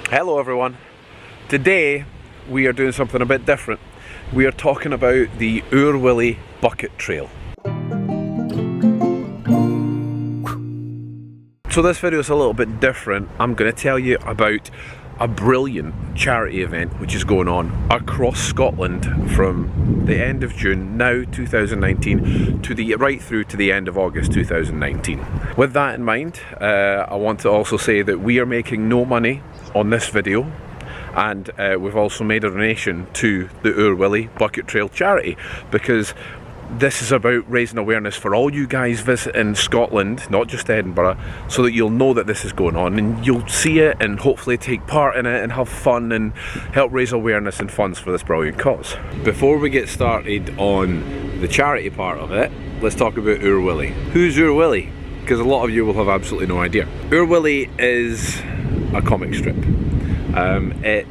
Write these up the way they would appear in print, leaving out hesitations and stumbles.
Hello everyone. Today we are doing something a bit different. We are talking about the Oor Wullie Bucket Trail. So this video is a little bit different. I'm going to tell you about a brilliant charity event which is going on across Scotland from the end of June now 2019 to right through to the end of August 2019. With that in mind, I want to also say that we are making no money on this video, and we've also made a donation to the Oor Wullie Bucket Trail charity, because this is about raising awareness for all you guys visiting Scotland, not just Edinburgh, so that you'll know that this is going on and you'll see it and hopefully take part in it and have fun and help raise awareness and funds for this brilliant cause. Before we get started on the charity part of it, let's talk about Oor Wullie. Who's Oor Wullie? Because a lot of you will have absolutely no idea. Oor Wullie is a comic strip. It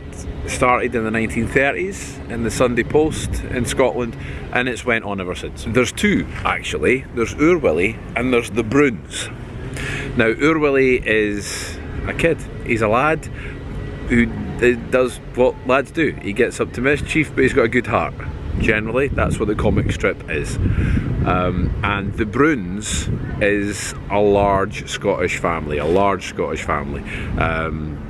started in the 1930s in the Sunday Post in Scotland, and it's went on ever since. There's two actually. There's Oor Wullie and there's the Bruins. Now Oor Wullie is a kid. He's a lad who does what lads do. He gets up to mischief, but he's got a good heart. Generally, that's what the comic strip is. And the Bruins is a large Scottish family,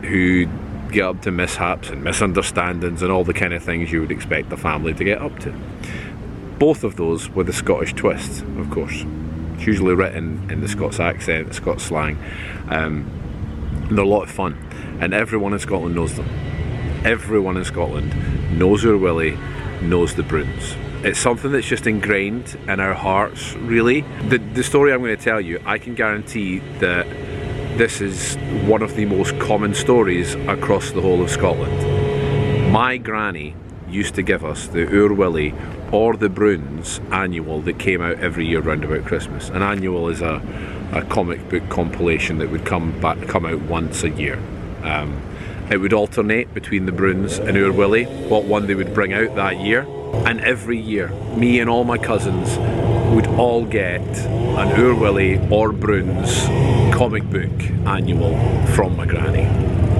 who get up to mishaps and misunderstandings and all the kind of things you would expect a family to get up to. Both of those with a Scottish twist, of course. It's usually written in the Scots accent, Scots slang. They're a lot of fun, and everyone in Scotland knows them. Everyone in Scotland knows Oor Wullie, knows the Bruins. It's something that's just ingrained in our hearts, really. The story I'm going to tell you, I can guarantee that this is one of the most common stories across the whole of Scotland. My granny used to give us the Oor Wullie or the Bruins annual that came out every year round about Christmas. An annual is a comic book compilation that would come out once a year. It would alternate between the Bruins and Oor Wullie, what one they would bring out that year. And every year, me and all my cousins would all get an Oor Wullie or Bruins comic book annual from my granny.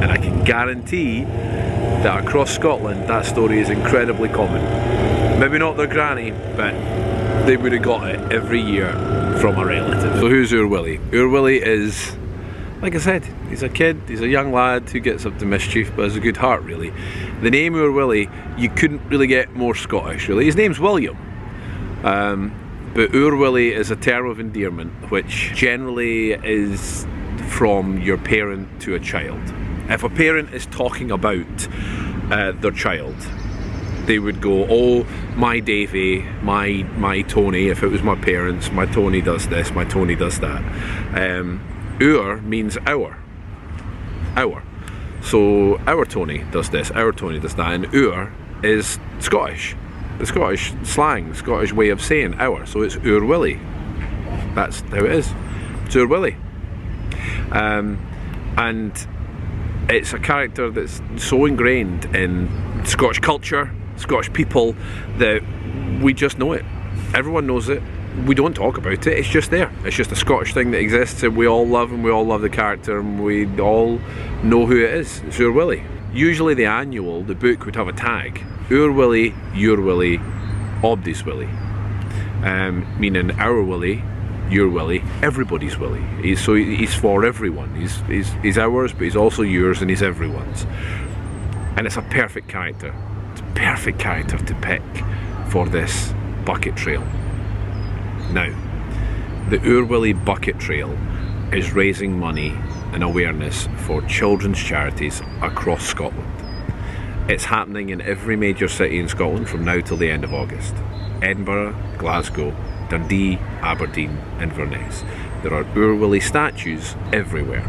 And I can guarantee that across Scotland that story is incredibly common. Maybe not their granny, but they would have got it every year from a relative. So who's Oor Wullie? Oor Wullie is, like I said, he's a kid, he's a young lad who gets up to mischief but has a good heart, really. The name Oor Wullie, you couldn't really get more Scottish, really. His name's William. But Oor Wullie is a term of endearment which generally is from your parent to a child. If a parent is talking about their child, they would go, oh, my Davy, my Tony. If it was my parents, my Tony does this, my Tony does that. Oor means our. So our Tony does this, our Tony does that, and Oor is Scottish. The Scottish slang, Scottish way of saying our, so it's Oor Wullie. That's how it is. It's Oor Wullie. And it's a character that's so ingrained in Scottish culture, Scottish people, that we just know it. Everyone knows it. We don't talk about it, it's just there. It's just a Scottish thing that exists, and we all love the character, and we all know who it is. It's Oor Wullie. Usually the annual, the book, would have a tag. Oor Wullie, your Willie, Obdy's Willie. Meaning our Willie, your Willie, everybody's Willie. He's for everyone. He's ours, but he's also yours, and he's everyone's. And it's a perfect character. It's a perfect character to pick for this bucket trail. Now, the Oor Wullie Bucket Trail is raising money and awareness for children's charities across Scotland. It's happening in every major city in Scotland from now till the end of August. Edinburgh, Glasgow, Dundee, Aberdeen, Inverness. There are Oor Wullie statues everywhere,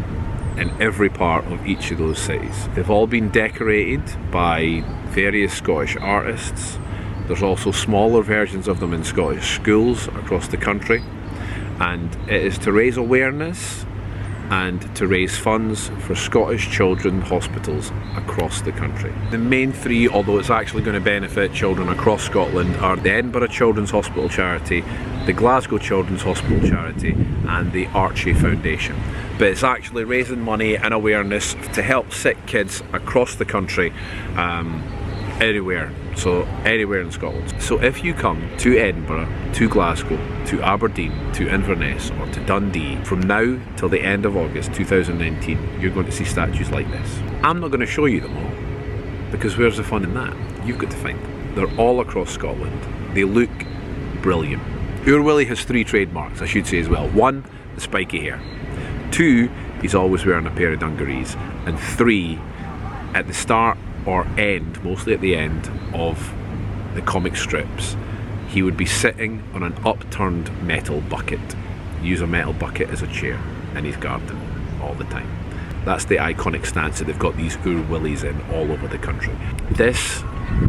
in every part of each of those cities. They've all been decorated by various Scottish artists. There's also smaller versions of them in Scottish schools across the country, and it is to raise awareness and to raise funds for Scottish children's hospitals across the country. The main three, although it's actually going to benefit children across Scotland, are the Edinburgh Children's Hospital Charity, the Glasgow Children's Hospital Charity and the Archie Foundation. But it's actually raising money and awareness to help sick kids across the country, anywhere. So anywhere in Scotland. So if you come to Edinburgh, to Glasgow, to Aberdeen, to Inverness or to Dundee from now till the end of August 2019, you're going to see statues like this. I'm not going to show you them all, because where's the fun in that? You've got to find them. They're all across Scotland. They look brilliant. Oor Wullie has three trademarks, I should say as well. One, the spiky hair. Two, he's always wearing a pair of dungarees. And three, at the start or end, mostly at the end of the comic strips, he would be sitting on an upturned metal bucket. Use a metal bucket as a chair in his garden all the time. That's the iconic stance that they've got these Oor Wullies in all over the country. This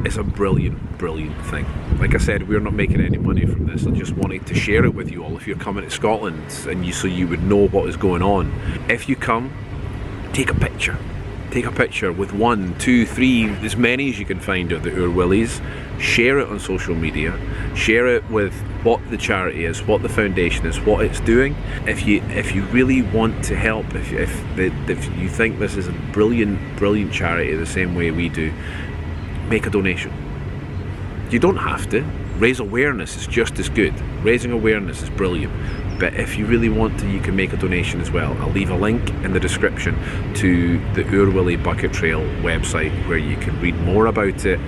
is a brilliant, brilliant thing. Like I said, we're not making any money from this. I just wanted to share it with you all if you're coming to Scotland, and so you would know what is going on. If you come, take a picture. Take a picture with 1, 2, 3, as many as you can find of the Oor Wullies. Share it on social media. Share it with what the charity is, what the foundation is, what it's doing. If you really want to help, if you think this is a brilliant, brilliant charity the same way we do, make a donation. You don't have to. Raise awareness is just as good. Raising awareness is brilliant. But if you really want to, you can make a donation as well. I'll leave a link in the description to the Oor Wullie Bucket Trail website where you can read more about it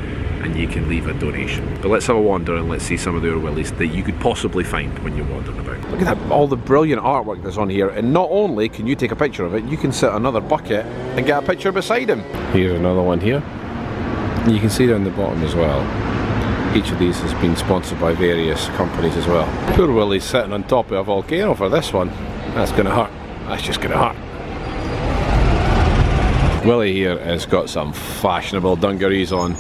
and you can leave a donation. But let's have a wander and let's see some of the Oor Wullies that you could possibly find when you're wandering about. Look at that, all the brilliant artwork that's on here. And not only can you take a picture of it, you can set another bucket and get a picture beside him. Here's another one here. You can see down the bottom as well. Each of these has been sponsored by various companies as well. Oor Wullie's sitting on top of a volcano for this one. That's gonna hurt. That's just gonna hurt. Willie here has got some fashionable dungarees on.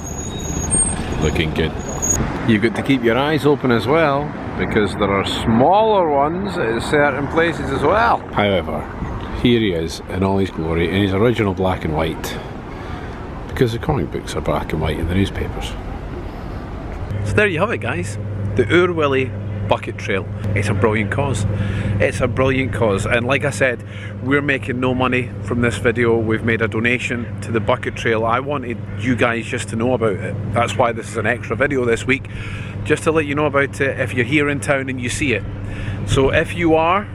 Looking good. You've got to keep your eyes open as well, because there are smaller ones at certain places as well. However, here he is in all his glory, in his original black and white. Because the comic books are black and white in the newspapers. So there you have it, guys. The Oor Wullie Bucket Trail. It's a brilliant cause. It's a brilliant cause, and like I said, we're making no money from this video. We've made a donation to the Bucket Trail. I wanted you guys just to know about it. That's why this is an extra video this week, just to let you know about it if you're here in town and you see it. So if you're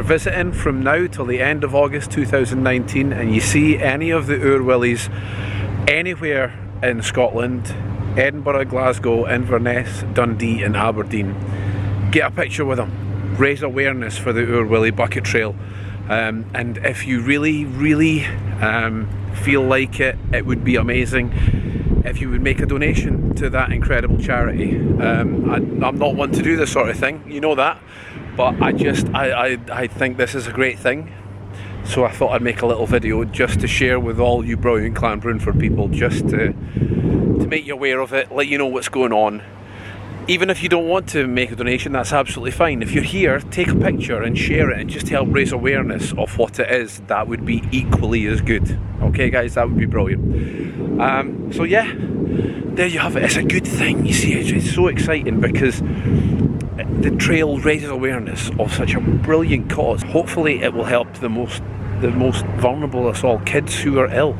visiting from now till the end of August 2019 and you see any of the Oor Wullies anywhere in Scotland, Edinburgh, Glasgow, Inverness, Dundee and Aberdeen, get a picture with them. Raise awareness for the Oor Wullie Bucket Trail. And if you really, really feel like it, it would be amazing if you would make a donation to that incredible charity. I'm not one to do this sort of thing, you know that, but I think this is a great thing. So I thought I'd make a little video just to share with all you brilliant Clanbrunford people, just to make you aware of it, let you know what's going on. Even if you don't want to make a donation, that's absolutely fine. If you're here, take a picture and share it and just help raise awareness of what it is. That would be equally as good. Okay guys, that would be brilliant. So yeah, there you have it. It's a good thing, you see. It's so exciting because the trail raises awareness of such a brilliant cause. Hopefully it will help the most vulnerable of us all, kids who are ill,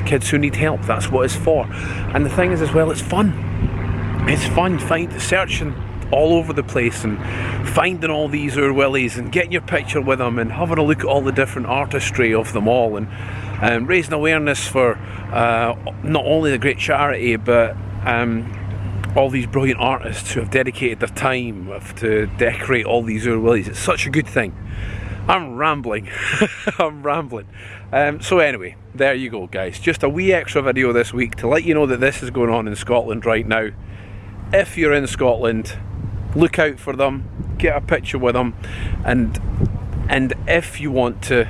kids who need help. That's what it's for. And the thing is as well, it's fun. It's fun searching all over the place and finding all these Oor Wullies and getting your picture with them and having a look at all the different artistry of them all, and raising awareness for not only the great charity, but all these brilliant artists who have dedicated their time to decorate all these Oor Wullies. It's such a good thing. I'm rambling. I'm rambling. So anyway, there you go guys. Just a wee extra video this week to let you know that this is going on in Scotland right now. If you're in Scotland, look out for them, get a picture with them, and if you want to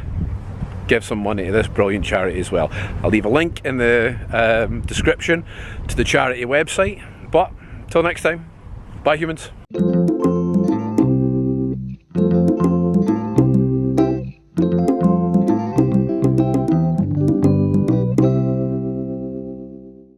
give some money to this brilliant charity as well, I'll leave a link in the description to the charity website. But till next time, bye humans.